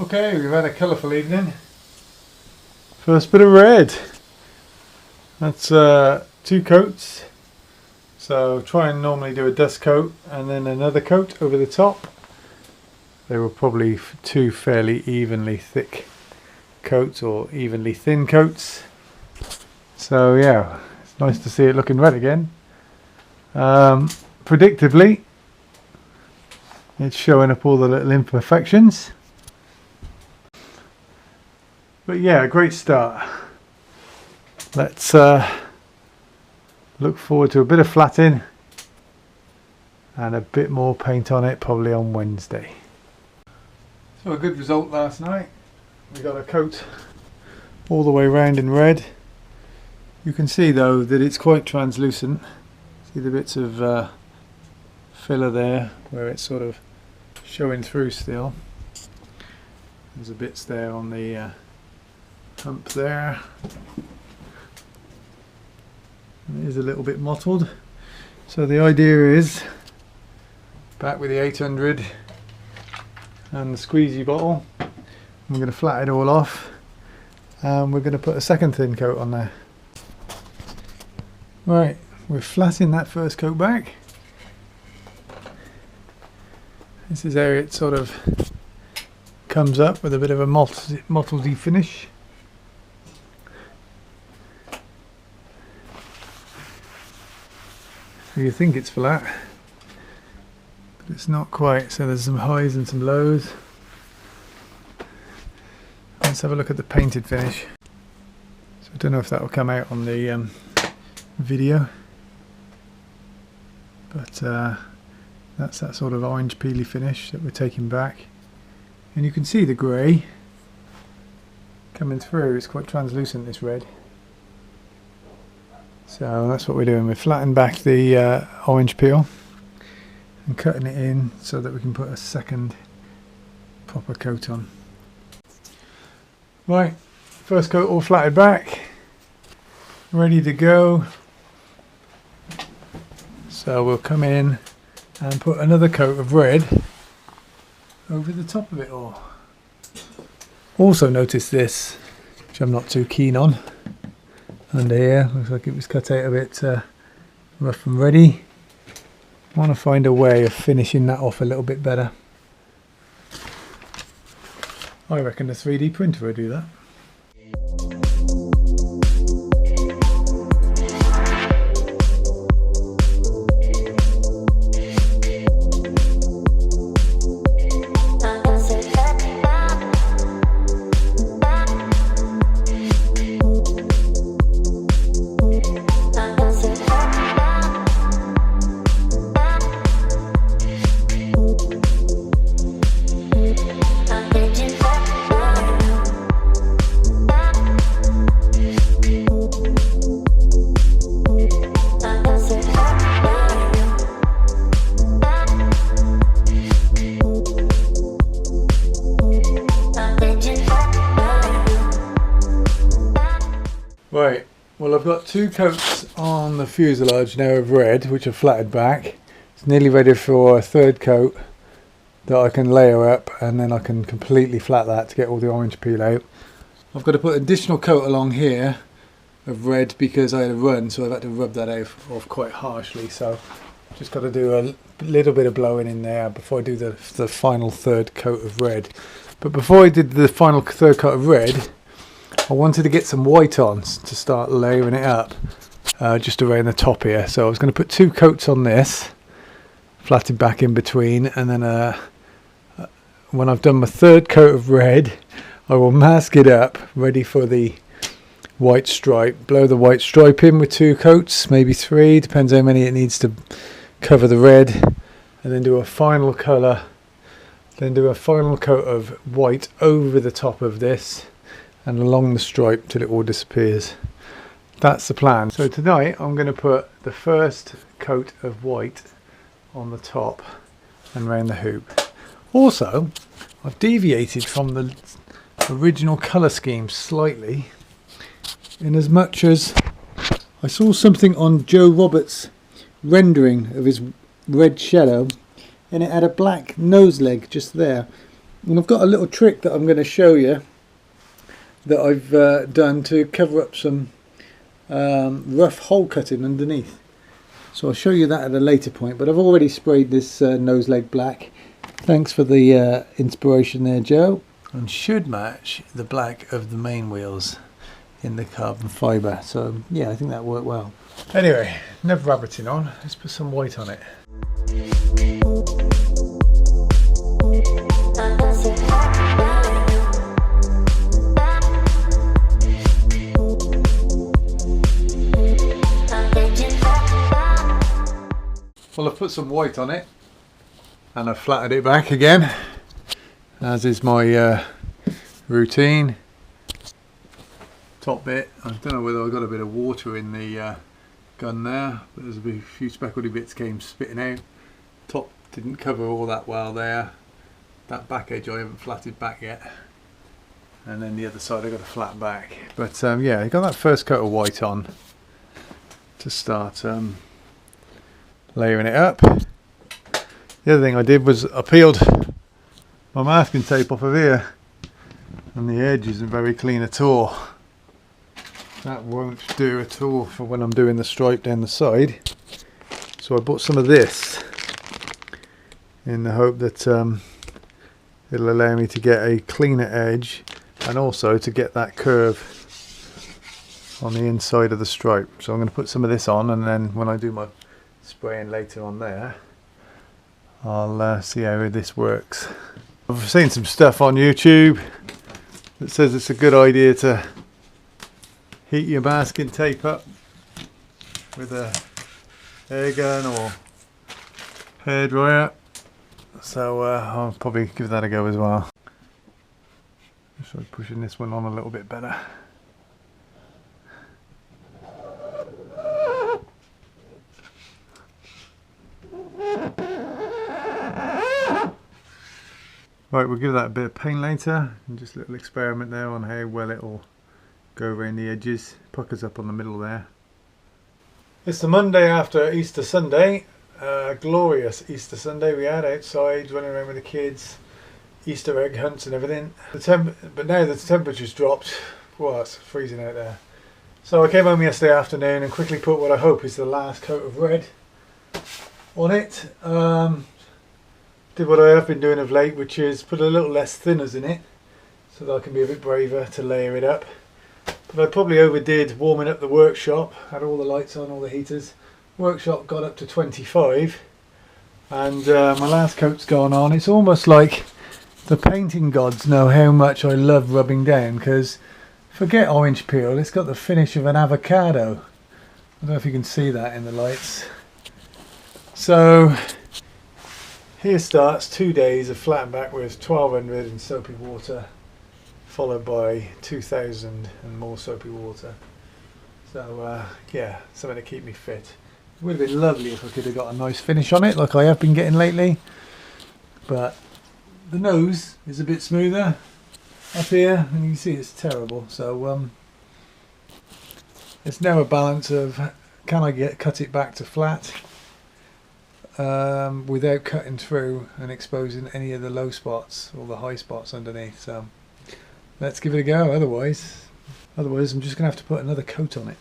Okay, we've had a colourful evening. First bit of red. That's 2 coats. So try and normally do a dust coat and then another coat over the top. They were probably 2 fairly evenly thick coats or evenly thin coats. So yeah, it's nice to see it looking red again. Predictably, it's showing up all the little imperfections. But yeah, a great start. Let's look forward to a bit of flattening and a bit more paint on it probably on Wednesday. So a good result last night. We got a coat all the way round in red. You can see though that it's quite translucent. See the bits of filler there where it's sort of showing through still. There's a bits there on the hump there. It is a little bit mottled. So the idea is back with the 800 and the squeezy bottle. I'm going to flatten it all off and we're going to put a second thin coat on there. Right, we're flattening that first coat back. This is how it sort of comes up with a bit of a mottledy finish. So you think it's flat, but it's not quite. So there's some highs and some lows. Let's have a look at the painted finish. So I don't know if that will come out on the video, but that's that sort of orange peely finish that we're taking back. And you can see the grey coming through. It's quite translucent, this red. So that's what we're doing. We're flattening back the orange peel and cutting it in so that we can put a second proper coat on. Right, first coat all flattened back, ready to go. So we'll come in and put another coat of red over the top of it all. Also notice this, which I'm not too keen on. Under here, looks like it was cut out a bit rough and ready. I want to find a way of finishing that off a little bit better. I reckon a 3D printer would do that. Right, well I've got 2 coats on the fuselage now of red, which are flattened back. It's nearly ready for a 3rd coat that I can layer up, and then I can completely flat that to get all the orange peel out. I've got to put an additional coat along here of red because I had a run, so I've had to rub that off quite harshly. So just got to do a little bit of blowing in there before I do the final 3rd coat of red. But before I did the final 3rd coat of red, I wanted to get some white on to start layering it up just around the top here. So I was going to put 2 coats on this, flattened back in between, and then when I've done my 3rd coat of red, I will mask it up, ready for the white stripe. Blow the white stripe in with 2 coats, maybe 3, depends how many it needs to cover the red, and then do a final colour, then do a final coat of white over the top of this and along the stripe till it all disappears. That's the plan. So tonight I'm going to put the first coat of white on the top and round the hoop. Also, I've deviated from the original colour scheme slightly, in as much as I saw something on Joe Roberts' rendering of his red shadow, and it had a black nose leg just there. And I've got a little trick that I'm going to show you that I've done to cover up some rough hole cutting underneath. So I'll show you that at a later point, but I've already sprayed this nose leg black. Thanks for the inspiration there, Joe. And should match the black of the main wheels in the carbon fibre. So yeah, I think that worked well. Anyway, enough rabbiting on, let's put some white on it. Well, I've put some white on it and I've flattened it back again, as is my routine. Top bit, I don't know whether I got a bit of water in the gun there, but there's a few speckledy bits came spitting out. Top didn't cover all that well there. That back edge I haven't flatted back yet, and then the other side I got a flat back. But yeah, I got that first coat of white on to start layering it up. The other thing I did was I peeled my masking tape off of here, and the edge isn't very clean at all. That won't do at all for when I'm doing the stripe down the side. So I bought some of this in the hope that it'll allow me to get a cleaner edge and also to get that curve on the inside of the stripe. So I'm going to put some of this on, and then when I do my spraying later on there, I'll see how this works. I've seen some stuff on YouTube that says it's a good idea to heat your masking tape up with a air gun or hairdryer, so I'll probably give that a go as well. Just try pushing this one on a little bit better. Right, we'll give that a bit of paint later, and just a little experiment there on how well it'll go around the edges. Puckers up on the middle there. It's the Monday after Easter Sunday. Glorious Easter Sunday we had outside, running around with the kids, Easter egg hunts and everything. But now the temperature's dropped. Well, it's freezing out there. So I came home yesterday afternoon and quickly put what I hope is the last coat of red on it. Did what I have been doing of late, which is put a little less thinners in it so that I can be a bit braver to layer it up. But I probably overdid warming up the workshop. Had all the lights on, all the heaters. Workshop got up to 25, and my last coat's gone on. It's almost like the painting gods know how much I love rubbing down, because forget orange peel, it's got the finish of an avocado. I don't know if you can see that in the lights. So here starts 2 days of flat back with 1200 in soapy water, followed by 2000 and more soapy water. So yeah, something to keep me fit. It would have been lovely if I could have got a nice finish on it like I have been getting lately, but the nose is a bit smoother up here, and you can see it's terrible. So it's now a balance of, can I cut it back to flat without cutting through and exposing any of the low spots or the high spots underneath. So let's give it a go. Otherwise I'm just gonna have to put another coat on it.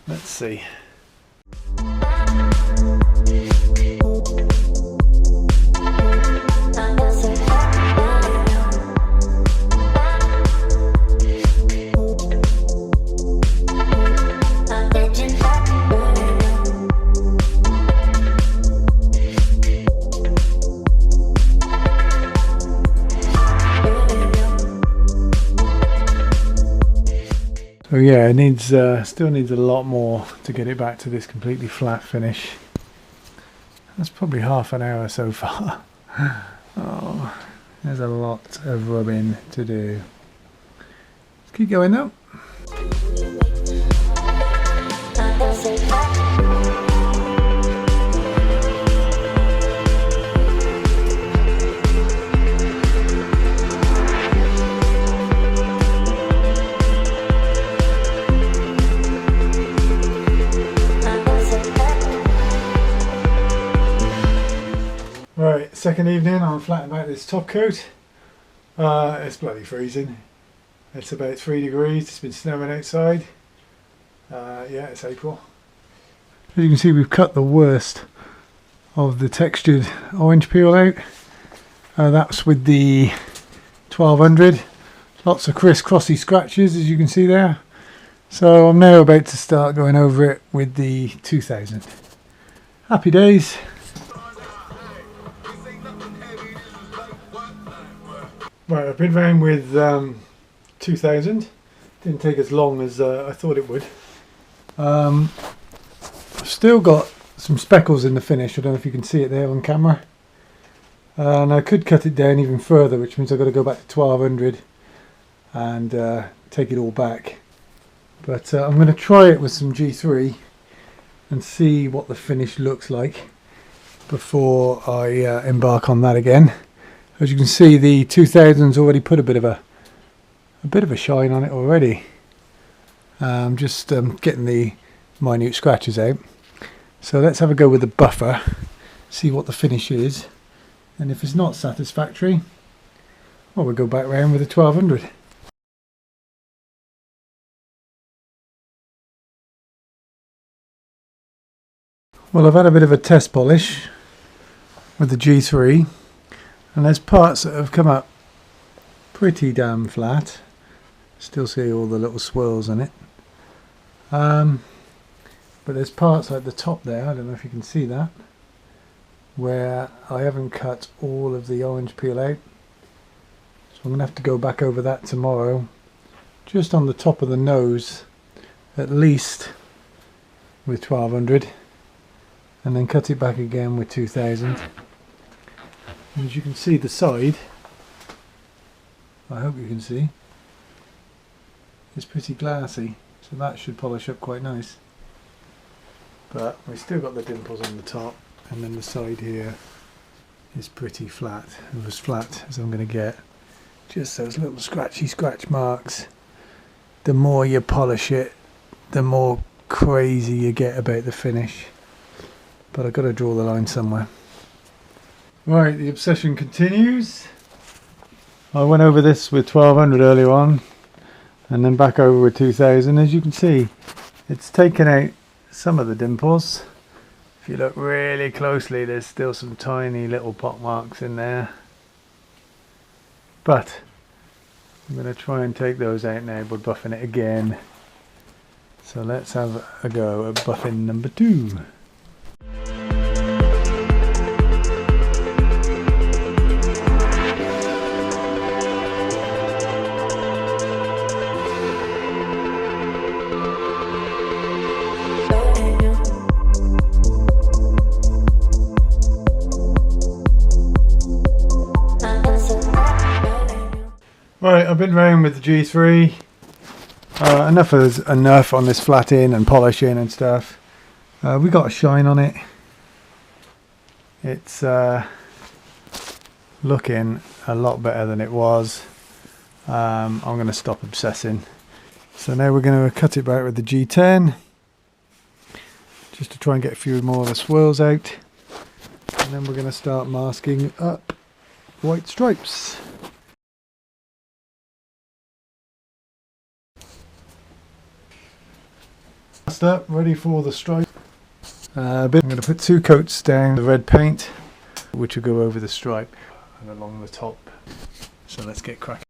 Let's see. So yeah, it needs still needs a lot more to get it back to this completely flat finish. That's probably half an hour so far. Oh, there's a lot of rubbing to do. Let's keep going though. Right, second evening I'm flattening back this top coat. It's bloody freezing. It's about 3 degrees, it's been snowing outside. Yeah, it's April. As you can see, we've cut the worst of the textured orange peel out. That's with the 1200. Lots of criss-crossy scratches, as you can see there. So I'm now about to start going over it with the 2000. Happy days. Right, I've been round with 2000. Didn't take as long as I thought it would. I've still got some speckles in the finish. I don't know if you can see it there on camera. And I could cut it down even further, which means I've got to go back to 1200 and take it all back. But I'm going to try it with some G3 and see what the finish looks like before I embark on that again. As you can see, the 2000's already put a bit of a shine on it already. I'm just getting the minute scratches out. So let's have a go with the buffer, see what the finish is, and if it's not satisfactory, well, we'll go back round with the 1200. Well, I've had a bit of a test polish with the G3, and there's parts that have come up pretty damn flat. Still see all the little swirls in it. But there's parts like the top there, I don't know if you can see that, where I haven't cut all of the orange peel out. So I'm going to have to go back over that tomorrow, just on the top of the nose at least with 1200, and then cut it back again with 2000. And as you can see, the side, I hope you can see, it's pretty glassy, so that should polish up quite nice. But we've still got the dimples on the top, and then the side here is pretty flat, and as flat as I'm going to get. Just those little scratchy scratch marks. The more you polish it, the more crazy you get about the finish. But I've got to draw the line somewhere. Right, the obsession continues. I went over this with 1200 earlier on, and then back over with 2000. As you can see, it's taken out some of the dimples. If you look really closely, there's still some tiny little pot marks in there. But I'm going to try and take those out now by buffing it again. So let's have a go at buffing number 2. Right, I've been round with the G3. Enough is enough on this flatting and polishing and stuff. We got a shine on it. It's looking a lot better than it was. I'm going to stop obsessing. So now we're going to cut it back with the G10, just to try and get a few more of the swirls out. And then we're going to start masking up white stripes. Up, ready for the stripe. I'm going to put 2 coats down the red paint, which will go over the stripe and along the top. So let's get cracking.